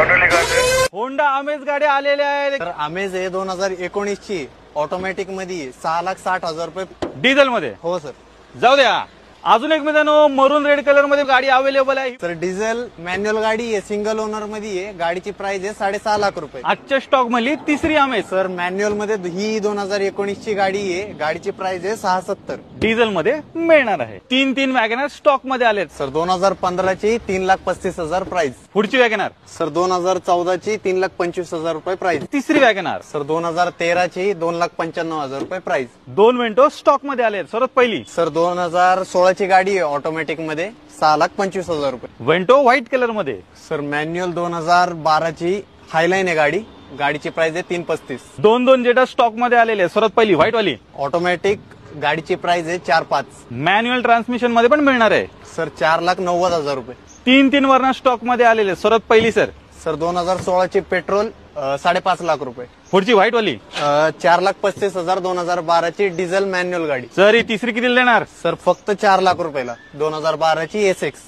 Honda अमेज गाडी आलेल्या आहे तर अमेज आहे 2019 ची ऑटोमॅटिक मध्ये 6,60,000 रुपये डिझेल मध्ये. हो सर. जाऊ द्या. अजून एक मित्रांनो मरून रेड कलर मध्ये गाडी अवेलेबल आहे. सर डिझेल मॅन्युअल गाडी आहे, सिंगल ओनर मध्ये आहे. गाडीची प्राइस आहे 6.5 लाख रुपये. आजच्या स्टॉक मधली तिसरी अमेज. सर मॅन्युअल मध्ये ही 2019 ची गाडी आहे. गाडीची प्राइस आहे 670. डिझेल मध्ये मिळणार आहे. तीन वॅगनर स्टॉक मध्ये आलेत. सर 2015 ची 3,35,000 प्राइस. पुढची वॅगनर सर 2014 ची 3,25,000 रुपये प्राइस. तिसरी वॅगनर सर 2013 ची 2,95,000 रुपये प्राइस. दोन विंडो स्टॉक मध्ये आलेत. सर्वात पहिली सर 2016 ची गाडी आहे ऑटोमॅटिक मध्ये 6,25,000 रुपये. वेंटो व्हाईट कलर मध्ये. सर मॅन्युअल 2012 ची हायलाईन आहे गाडी. गाडीची प्राइस आहे 335. दोन जेटा स्टॉक मध्ये आलेले. सर्वात पहिली व्हाईट वाली ऑटोमॅटिक गाडीची प्राइस आहे 4,5. मॅन्युअल ट्रान्समिशन मध्ये पण मिळणार आहे. सर 4,90,000 रुपये. तीन वर्ण स्टॉक मध्ये आलेले. सर्वात पहिली सर 2016 ची पेट्रोल 5.5 लाख रुपये. पुढची व्हाईट वाली 4,35,000. 2012 ची डिझेल मॅन्युअल गाडी. सर ही तिसरी किती देणार? सर फक्त 4 लाख रुपयाला 2012 ची SX.